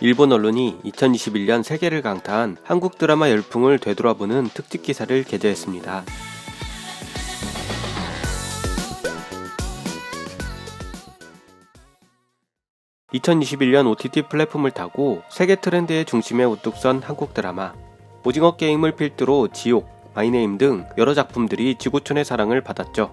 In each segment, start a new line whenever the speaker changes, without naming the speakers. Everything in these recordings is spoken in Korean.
일본 언론이 2021년 세계를 강타한 한국 드라마 열풍을 되돌아보는 특집 기사를 게재했습니다. (2021년) OTT 플랫폼을 타고 세계 트렌드의 중심에 우뚝 선 한국 드라마. 오징어 게임을 필두로 지옥, 마이네임 등 여러 작품들이 지구촌의 사랑을 받았죠.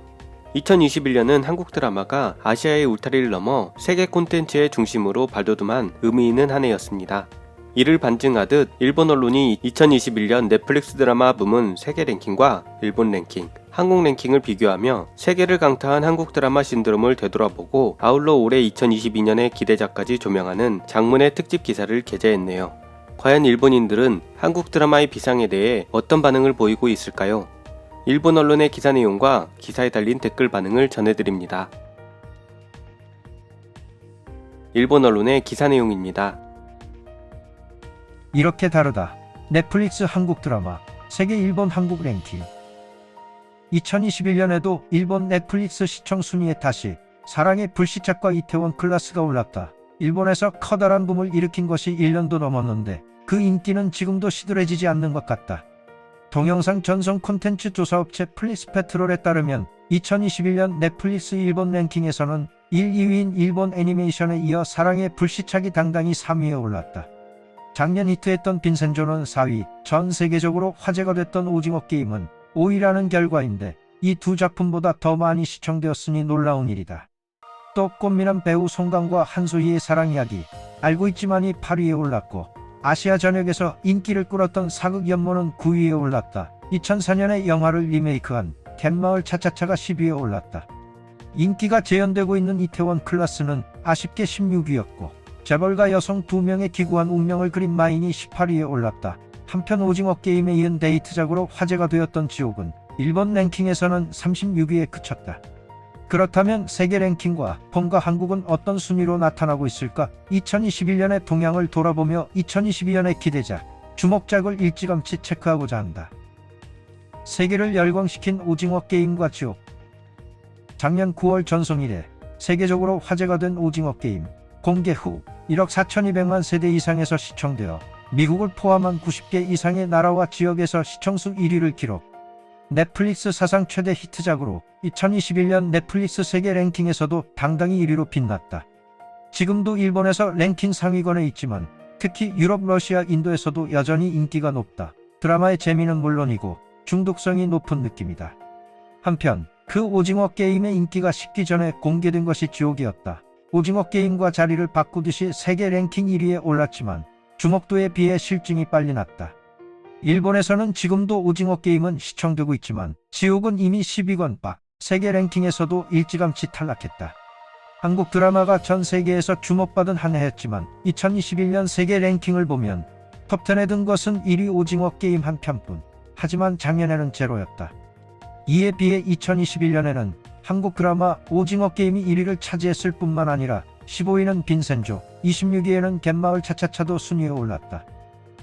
2021년은 한국 드라마가 아시아의 울타리를 넘어 세계 콘텐츠의 중심으로 발돋움한 의미 있는 한 해였습니다. 이를 반증하듯 일본 언론이 2021년 넷플릭스 드라마 부문 세계 랭킹과 일본 랭킹, 한국 랭킹을 비교하며 세계를 강타한 한국 드라마 신드롬을 되돌아보고 아울러 올해 2022년의 기대작까지 조명하는 장문의 특집 기사를 게재했네요. 과연 일본인들은 한국 드라마의 비상에 대해 어떤 반응을 보이고 있을까요? 일본 언론의 기사 내용과 기사에 달린 댓글 반응을 전해드립니다. 일본 언론의 기사 내용입니다.
이렇게 다르다. 넷플릭스 한국 드라마 세계 일본 한국 랭킹. 2021년에도 일본 넷플릭스 시청 순위에 다시 사랑의 불시착과 이태원 클라스가 올랐다. 일본에서 커다란 붐을 일으킨 것이 1년도 넘었는데 그 인기는 지금도 시들해지지 않는 것 같다. 동영상 전송 콘텐츠 조사업체 플리스페트롤에 따르면 2021년 넷플릭스 일본 랭킹에서는 1, 2위인 일본 애니메이션에 이어 사랑의 불시착이 당당히 3위에 올랐다. 작년 히트했던 빈센조는 4위, 전 세계적으로 화제가 됐던 오징어 게임은 5위라는 결과인데 이 두 작품보다 더 많이 시청되었으니 놀라운 일이다. 또 꽃미남 배우 송강과 한소희의 사랑 이야기, 알고 있지만이 8위에 올랐고 아시아 전역에서 인기를 끌었던 사극 연모는 9위에 올랐다. 2004년에 영화를 리메이크한 갯마을 차차차가 10위에 올랐다. 인기가 재현되고 있는 이태원 클라스는 아쉽게 16위였고 재벌가 여성 2명의 기구한 운명을 그린 마인이 18위에 올랐다. 한편 오징어 게임에 이은 데이트작으로 화제가 되었던 지옥은 일본 랭킹에서는 36위에 그쳤다. 그렇다면 세계 랭킹과 폰과 한국은 어떤 순위로 나타나고 있을까? 2021년의 동향을 돌아보며 2022년의 기대작, 주목작을 일찌감치 체크하고자 한다. 세계를 열광시킨 오징어 게임과 지옥. 작년 9월 전송 이래 세계적으로 화제가 된 오징어 게임, 공개 후 1억 4,200만 세대 이상에서 시청되어 미국을 포함한 90개 이상의 나라와 지역에서 시청수 1위를 기록. 넷플릭스 사상 최대 히트작으로 2021년 넷플릭스 세계 랭킹에서도 당당히 1위로 빛났다. 지금도 일본에서 랭킹 상위권에 있지만 특히 유럽, 러시아, 인도에서도 여전히 인기가 높다. 드라마의 재미는 물론이고 중독성이 높은 느낌이다. 한편 그 오징어 게임의 인기가 식기 전에 공개된 것이 지옥이었다. 오징어 게임과 자리를 바꾸듯이 세계 랭킹 1위에 올랐지만 주목도에 비해 실증이 빨리 났다. 일본에서는 지금도 오징어 게임은 시청되고 있지만 지옥은 이미 10위권 밖, 세계 랭킹에서도 일찌감치 탈락했다. 한국 드라마가 전 세계에서 주목받은 한 해였지만 2021년 세계 랭킹을 보면 톱10에 든 것은 1위 오징어 게임 한 편뿐. 하지만 작년에는 제로였다. 이에 비해 2021년에는 한국 드라마 오징어 게임이 1위를 차지했을 뿐만 아니라 15위는 빈센조, 26위에는 갯마을 차차차도 순위에 올랐다.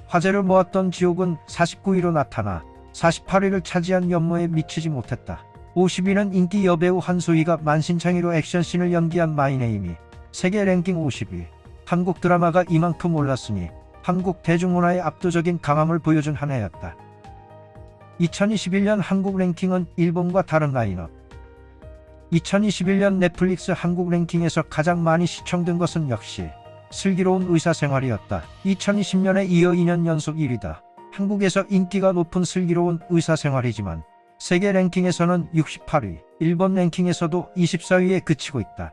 화제를 모았던 지옥은 49위로 나타나 48위를 차지한 연모에 미치지 못했다. 50위는 인기 여배우 한소희가 만신창이로 액션씬을 연기한 마이네임이 세계 랭킹 50위. 한국 드라마가 이만큼 올랐으니 한국 대중문화의 압도적인 강함을 보여준 한 해였다. 2021년 한국 랭킹은 일본과 다른 라인업. 2021년 넷플릭스 한국 랭킹에서 가장 많이 시청된 것은 역시 슬기로운 의사생활이었다. 2020년에 이어 2년 연속 1위다. 한국에서 인기가 높은 슬기로운 의사생활이지만 세계 랭킹에서는 68위, 일본 랭킹에서도 24위에 그치고 있다.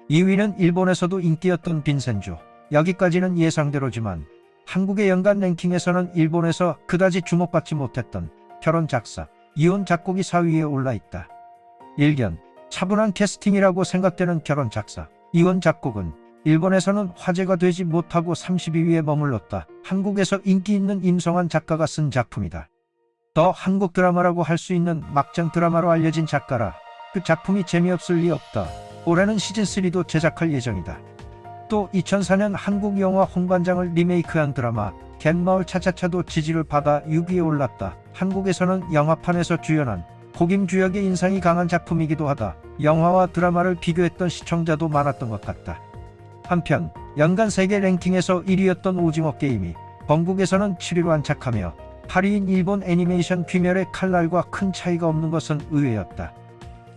2위는 일본에서도 인기였던 빈센조. 여기까지는 예상대로지만 한국의 연간 랭킹에서는 일본에서 그다지 주목받지 못했던 결혼 작사, 이혼 작곡이 4위에 올라있다. 일견, 차분한 캐스팅이라고 생각되는 결혼 작사, 이혼 작곡은 일본에서는 화제가 되지 못하고 32위에 머물렀다. 한국에서 인기 있는 임성환 작가가 쓴 작품이다. 더 한국 드라마라고 할 수 있는 막장 드라마로 알려진 작가라 그 작품이 재미없을 리 없다. 올해는 시즌3도 제작할 예정이다. 또 2004년 한국 영화 홍반장을 리메이크한 드라마 갯마을 차차차도 지지를 받아 6위에 올랐다. 한국에서는 영화판에서 주연한 복임주역의 인상이 강한 작품이기도 하다. 영화와 드라마를 비교했던 시청자도 많았던 것 같다. 한편 연간 세계 랭킹에서 1위였던 오징어 게임이 건국에서는 7위로 안착하며 8위인 일본 애니메이션 귀멸의 칼날과 큰 차이가 없는 것은 의외였다.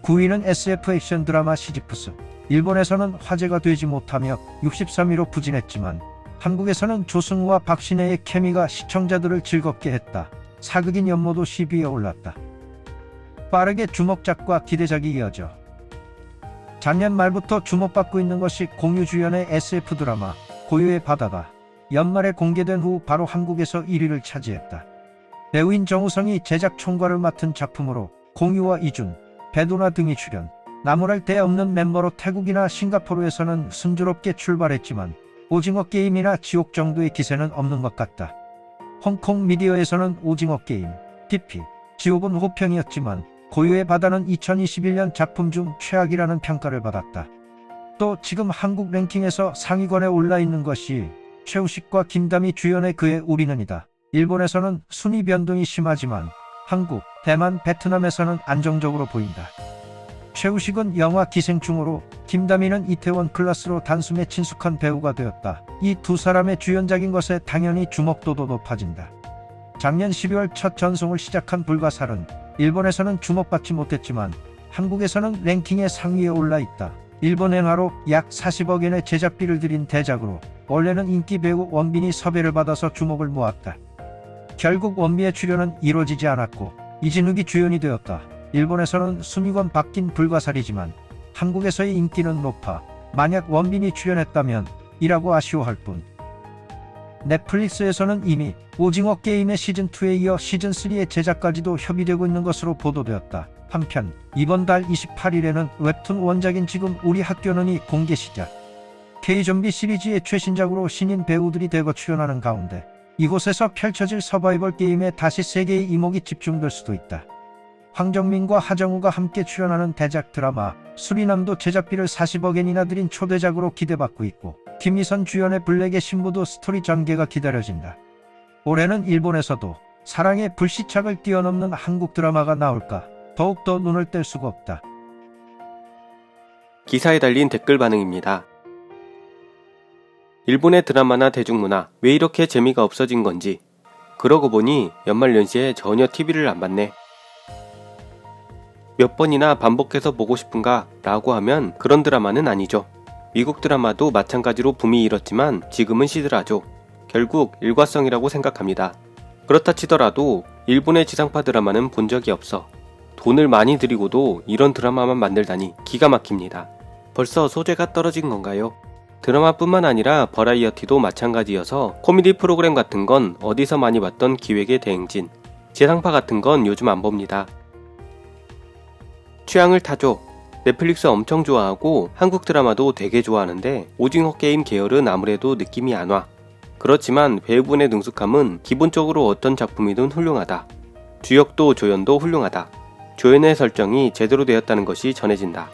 9위는 SF 액션 드라마 시지프스. 일본에서는 화제가 되지 못하며 63위로 부진했지만 한국에서는 조승우와 박신혜의 케미가 시청자들을 즐겁게 했다. 사극인 연모도 10위에 올랐다. 빠르게 주목작과 기대작이 이어져 작년 말부터 주목받고 있는 것이 공유 주연의 SF 드라마 고유의 바다다. 연말에 공개된 후 바로 한국에서 1위를 차지했다. 배우인 정우성이 제작 총괄을 맡은 작품으로 공유와 이준, 배도나 등이 출연. 나무랄 데 없는 멤버로 태국이나 싱가포르에서는 순조롭게 출발했지만 오징어 게임이나 지옥 정도의 기세는 없는 것 같다. 홍콩 미디어에서는 오징어 게임, DP, 지옥은 호평이었지만 고유의 바다는 2021년 작품 중 최악이라는 평가를 받았다. 또 지금 한국 랭킹에서 상위권에 올라 있는 것이 최우식과 김담희 주연의 그의 우리는이다. 일본에서는 순위 변동이 심하지만 한국, 대만, 베트남에서는 안정적으로 보인다. 최우식은 영화 기생충으로, 김다미는 이태원 클라스로 단숨에 친숙한 배우가 되었다. 이 두 사람의 주연작인 것에 당연히 주목도도 높아진다. 작년 12월 첫 전송을 시작한 불가사는 일본에서는 주목받지 못했지만 한국에서는 랭킹의 상위에 올라 있다. 일본 엔화로 약 40억엔의 제작비를 들인 대작으로 원래는 인기 배우 원빈이 섭외를 받아서 주목을 모았다. 결국 원빈의 출연은 이루어지지 않았고 이진욱이 주연이 되었다. 일본에서는 순위권 바뀐 불가사리지만 한국에서의 인기는 높아 만약 원빈이 출연했다면 이라고 아쉬워할 뿐. 넷플릭스에서는 이미 오징어 게임의 시즌2에 이어 시즌3의 제작까지도 협의되고 있는 것으로 보도되었다. 한편 이번 달 28일에는 웹툰 원작인 지금 우리 학교는이 공개 시작. K-좀비 시리즈의 최신작으로 신인 배우들이 대거 출연하는 가운데 이곳에서 펼쳐질 서바이벌 게임에 다시 세계의 이목이 집중될 수도 있다. 황정민과 하정우가 함께 출연하는 대작 드라마 수리남도 제작비를 40억엔이나 들인 초대작으로 기대받고 있고 김희선 주연의 블랙의 신부도 스토리 전개가 기다려진다. 올해는 일본에서도 사랑의 불시착을 뛰어넘는 한국 드라마가 나올까 더욱더 눈을 뗄 수가 없다.
기사에 달린 댓글 반응입니다. 일본의 드라마나 대중문화 왜 이렇게 재미가 없어진 건지. 그러고 보니 연말연시에 전혀 TV를 안 봤네. 몇 번이나 반복해서 보고 싶은가 라고 하면 그런 드라마는 아니죠. 미국 드라마도 마찬가지로 붐이 일었지만 지금은 시들하죠. 결국 일과성이라고 생각합니다. 그렇다 치더라도 일본의 지상파 드라마는 본 적이 없어. 돈을 많이 들이고도 이런 드라마만 만들다니 기가 막힙니다. 벌써 소재가 떨어진 건가요? 드라마뿐만 아니라 버라이어티도 마찬가지여서 코미디 프로그램 같은 건 어디서 많이 봤던 기획의 대행진. 지상파 같은 건 요즘 안 봅니다. 취향을 타죠. 넷플릭스 엄청 좋아하고 한국 드라마도 되게 좋아하는데 오징어 게임 계열은 아무래도 느낌이 안 와. 그렇지만 배우분의 능숙함은 기본적으로 어떤 작품이든 훌륭하다. 주역도 조연도 훌륭하다. 조연의 설정이 제대로 되었다는 것이 전해진다.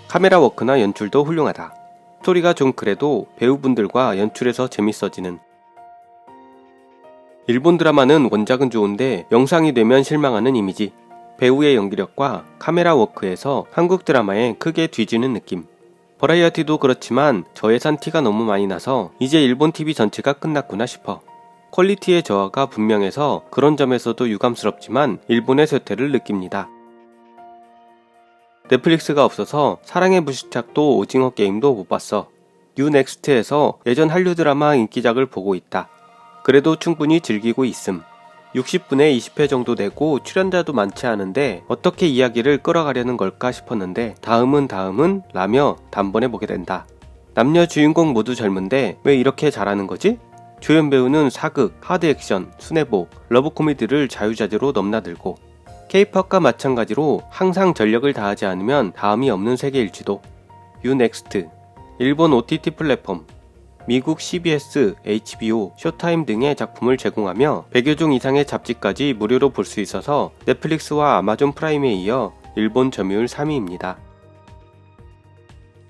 카메라 워크나 연출도 훌륭하다. 스토리가 좀 그래도 배우분들과 연출에서 재밌어지는. 일본 드라마는 원작은 좋은데 영상이 되면 실망하는 이미지. 배우의 연기력과 카메라 워크에서 한국 드라마에 크게 뒤지는 느낌. 버라이어티도 그렇지만 저예산 티가 너무 많이 나서 이제 일본 TV 전체가 끝났구나 싶어. 퀄리티의 저하가 분명해서 그런 점에서도 유감스럽지만 일본의 쇠퇴를 느낍니다. 넷플릭스가 없어서 사랑의 불시착도 오징어 게임도 못 봤어. 뉴넥스트에서 예전 한류 드라마 인기작을 보고 있다. 그래도 충분히 즐기고 있음. 60분에 20회 정도 되고 출연자도 많지 않은데 어떻게 이야기를 끌어가려는 걸까 싶었는데 다음은 라며 단번에 보게 된다. 남녀 주인공 모두 젊은데 왜 이렇게 잘하는 거지? 조연 배우는 사극, 하드 액션, 순애보, 러브 코미디를 자유자재로 넘나들고 K-팝과 마찬가지로 항상 전력을 다하지 않으면 다음이 없는 세계일지도. 유넥스트, 일본 OTT 플랫폼, 미국 CBS, HBO, 쇼타임 등의 작품을 제공하며 100여 종 이상의 잡지까지 무료로 볼 수 있어서 넷플릭스와 아마존 프라임에 이어 일본 점유율 3위입니다.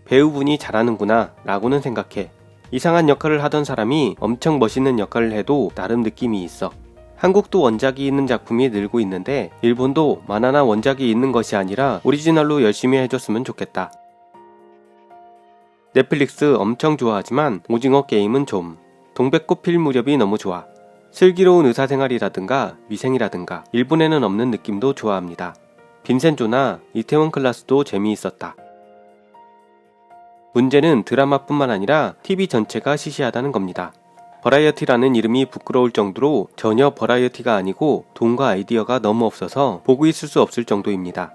배우분이 잘하는구나 라고는 생각해. 이상한 역할을 하던 사람이 엄청 멋있는 역할을 해도 나름 느낌이 있어. 한국도 원작이 있는 작품이 늘고 있는데 일본도 만화나 원작이 있는 것이 아니라 오리지널로 열심히 해줬으면 좋겠다. 넷플릭스 엄청 좋아하지만 오징어 게임은 좀. 동백꽃 필 무렵이 너무 좋아. 슬기로운 의사생활이라든가 미생이라든가 일본에는 없는 느낌도 좋아합니다. 빈센조나 이태원 클라스도 재미있었다. 문제는 드라마뿐만 아니라 TV 전체가 시시하다는 겁니다. 버라이어티라는 이름이 부끄러울 정도로 전혀 버라이어티가 아니고 돈과 아이디어가 너무 없어서 보고 있을 수 없을 정도입니다.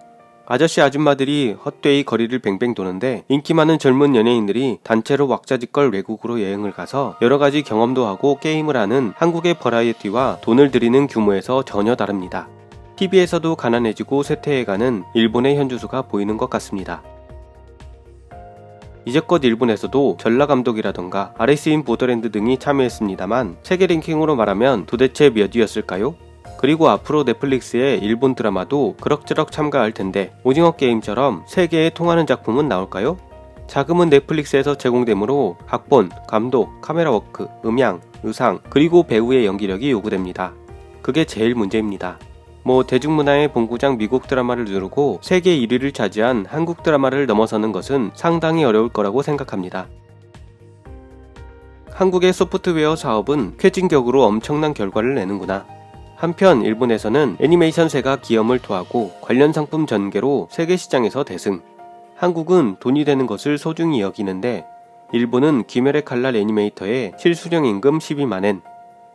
아저씨 아줌마들이 헛되이 거리를 뱅뱅 도는데 인기 많은 젊은 연예인들이 단체로 왁자지껄 외국으로 여행을 가서 여러가지 경험도 하고 게임을 하는 한국의 버라이어티와 돈을 들이는 규모에서 전혀 다릅니다. TV에서도 가난해지고 쇠퇴해가는 일본의 현주소가 보이는 것 같습니다. 이제껏 일본에서도 전라감독이라던가 아레스인 보더랜드 등이 참여했습니다만 세계 랭킹으로 말하면 도대체 몇 위였을까요? 그리고 앞으로 넷플릭스의 일본 드라마도 그럭저럭 참가할 텐데 오징어 게임처럼 세계에 통하는 작품은 나올까요? 자금은 넷플릭스에서 제공되므로 각본, 감독, 카메라워크, 음향, 의상, 그리고 배우의 연기력이 요구됩니다. 그게 제일 문제입니다. 대중문화의 본고장 미국 드라마를 누르고 세계 1위를 차지한 한국 드라마를 넘어서는 것은 상당히 어려울 거라고 생각합니다. 한국의 소프트웨어 사업은 쾌진격으로 엄청난 결과를 내는구나. 한편 일본에서는 애니메이션세가 기염을 토하고 관련 상품 전개로 세계 시장에서 대승. 한국은 돈이 되는 것을 소중히 여기는데 일본은 귀멸의 칼날 애니메이터에 실수령 임금 12만엔.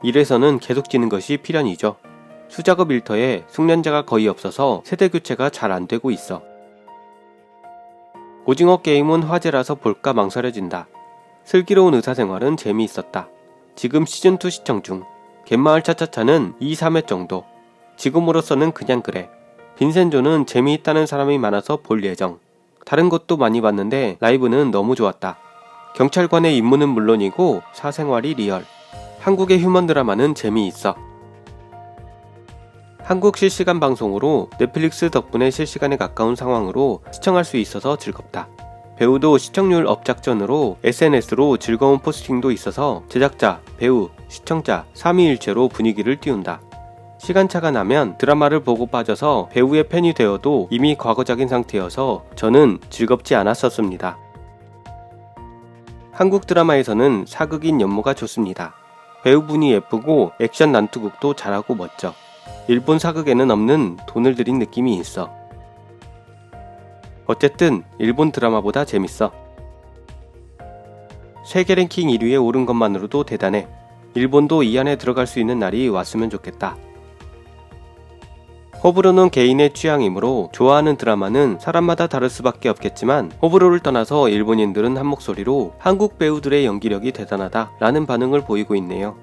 이래서는 계속 지는 것이 필연이죠. 수작업 일터에 숙련자가 거의 없어서 세대 교체가 잘 안되고 있어. 오징어 게임은 화제라서 볼까 망설여진다. 슬기로운 의사생활은 재미있었다. 지금 시즌2 시청 중. 갯마을 차차차는 2, 3회 정도. 지금으로서는 그냥 그래. 빈센조는 재미있다는 사람이 많아서 볼 예정. 다른 것도 많이 봤는데 라이브는 너무 좋았다. 경찰관의 임무는 물론이고 사생활이 리얼. 한국의 휴먼 드라마는 재미있어. 한국 실시간 방송으로 넷플릭스 덕분에 실시간에 가까운 상황으로 시청할 수 있어서 즐겁다. 배우도 시청률 업 작전으로 SNS로 즐거운 포스팅도 있어서 제작자, 배우, 시청자 3위일체로 분위기를 띄운다. 시간차가 나면 드라마를 보고 빠져서 배우의 팬이 되어도 이미 과거적인 상태여서 저는 즐겁지 않았었습니다. 한국 드라마에서는 사극인 연모가 좋습니다. 배우분이 예쁘고 액션 난투극도 잘하고 멋져. 일본 사극에는 없는 돈을 들인 느낌이 있어. 어쨌든 일본 드라마보다 재밌어. 세계 랭킹 1위에 오른 것만으로도 대단해. 일본도 이 안에 들어갈 수 있는 날이 왔으면 좋겠다. 호불호는 개인의 취향이므로 좋아하는 드라마는 사람마다 다를 수밖에 없겠지만 호불호를 떠나서 일본인들은 한 목소리로 한국 배우들의 연기력이 대단하다 라는 반응을 보이고 있네요.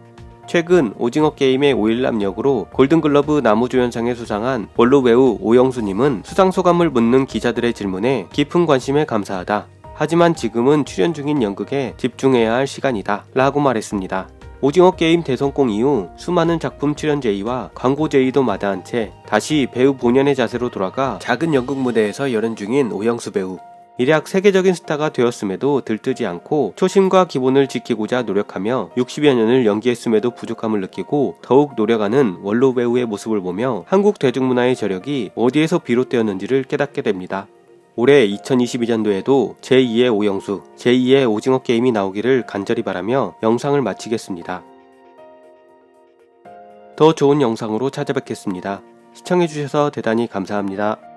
최근 오징어 게임의 오일남 역으로 골든글러브 나무조연상에 수상한 원로 배우 오영수님은 수상소감을 묻는 기자들의 질문에 깊은 관심에 감사하다. 하지만 지금은 출연 중인 연극에 집중해야 할 시간이다 라고 말했습니다. 오징어 게임 대성공 이후 수많은 작품 출연 제의와 광고 제의도 마다한 채 다시 배우 본연의 자세로 돌아가 작은 연극 무대에서 열연 중인 오영수 배우. 일약 세계적인 스타가 되었음에도 들뜨지 않고 초심과 기본을 지키고자 노력하며 60여 년을 연기했음에도 부족함을 느끼고 더욱 노력하는 원로 배우의 모습을 보며 한국 대중문화의 저력이 어디에서 비롯되었는지를 깨닫게 됩니다. 올해 2022년도에도 제2의 오영수, 제2의 오징어 게임이 나오기를 간절히 바라며 영상을 마치겠습니다. 더 좋은 영상으로 찾아뵙겠습니다. 시청해주셔서 대단히 감사합니다.